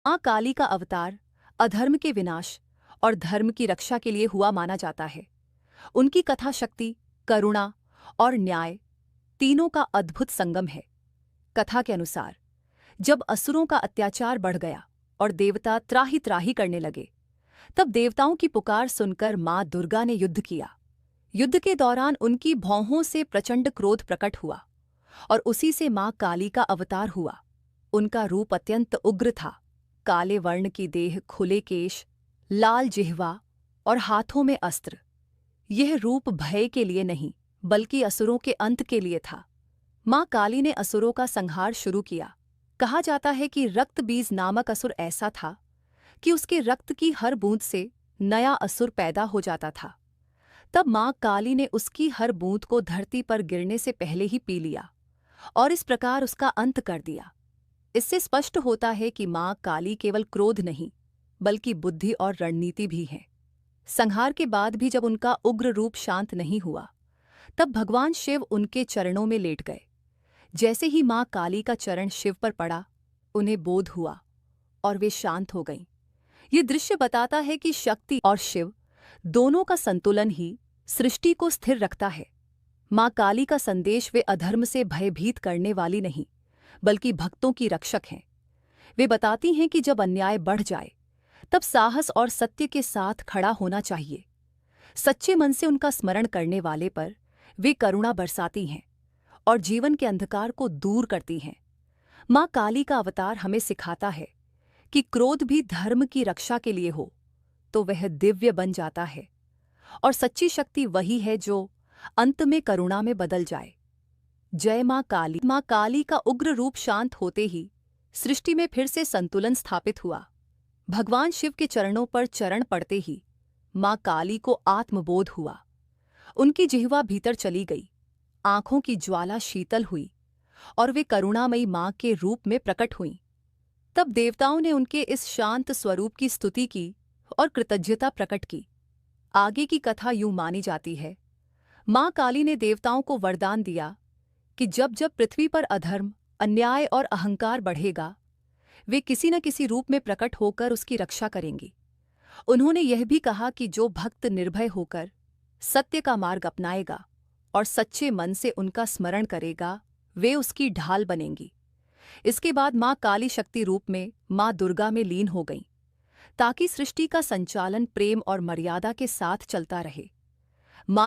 माँ काली का अवतार अधर्म के विनाश और धर्म की रक्षा के लिए हुआ माना जाता है। उनकी कथा शक्ति, करुणा और न्याय तीनों का अद्भुत संगम है। कथा के अनुसार जब असुरों का अत्याचार बढ़ गया और देवता त्राहि त्राहि करने लगे, तब देवताओं की पुकार सुनकर माँ दुर्गा ने युद्ध किया। युद्ध के दौरान उनकी भौहों से प्रचंड क्रोध प्रकट हुआ और उसी से माँ काली का अवतार हुआ। उनका रूप अत्यंत उग्र था। काले वर्ण की देह, खुले केश, लाल जिह्वा और हाथों में अस्त्र। यह रूप भय के लिए नहीं बल्कि असुरों के अंत के लिए था। माँ काली ने असुरों का संहार शुरू किया। कहा जाता है कि रक्त बीज नामक असुर ऐसा था कि उसके रक्त की हर बूंद से नया असुर पैदा हो जाता था। तब माँ काली ने उसकी हर बूंद को धरती पर गिरने से पहले ही पी लिया और इस प्रकार उसका अंत कर दिया। इससे स्पष्ट होता है कि माँ काली केवल क्रोध नहीं बल्कि बुद्धि और रणनीति भी है। संहार के बाद भी जब उनका उग्र रूप शांत नहीं हुआ, तब भगवान शिव उनके चरणों में लेट गए। जैसे ही माँ काली का चरण शिव पर पड़ा, उन्हें बोध हुआ और वे शांत हो गईं। ये दृश्य बताता है कि शक्ति और शिव दोनों का संतुलन ही सृष्टि को स्थिर रखता है। माँ काली का संदेश वे अधर्म से भयभीत करने वाली नहीं बल्कि भक्तों की रक्षक हैं। वे बताती हैं कि जब अन्याय बढ़ जाए तब साहस और सत्य के साथ खड़ा होना चाहिए। सच्चे मन से उनका स्मरण करने वाले पर वे करुणा बरसाती हैं और जीवन के अंधकार को दूर करती हैं। माँ काली का अवतार हमें सिखाता है कि क्रोध भी धर्म की रक्षा के लिए हो तो वह दिव्य बन जाता है और सच्ची शक्ति वही है जो अंत में करुणा में बदल जाए। जय माँ काली। माँ काली का उग्र रूप शांत होते ही सृष्टि में फिर से संतुलन स्थापित हुआ। भगवान शिव के चरणों पर चरण पड़ते ही माँ काली को आत्मबोध हुआ। उनकी जिह्वा भीतर चली गई, आंखों की ज्वाला शीतल हुई और वे करुणामयी माँ के रूप में प्रकट हुईं। तब देवताओं ने उनके इस शांत स्वरूप की स्तुति की और कृतज्ञता प्रकट की। आगे की कथा यूं मानी जाती है, माँ काली ने देवताओं को वरदान दिया कि जब जब पृथ्वी पर अधर्म, अन्याय और अहंकार बढ़ेगा, वे किसी न किसी रूप में प्रकट होकर उसकी रक्षा करेंगी। उन्होंने यह भी कहा कि जो भक्त निर्भय होकर सत्य का मार्ग अपनाएगा और सच्चे मन से उनका स्मरण करेगा, वे उसकी ढाल बनेंगी। इसके बाद माँ काली शक्ति रूप में माँ दुर्गा में लीन हो गईं, ताकि सृष्टि का संचालन प्रेम और मर्यादा के साथ चलता रहे।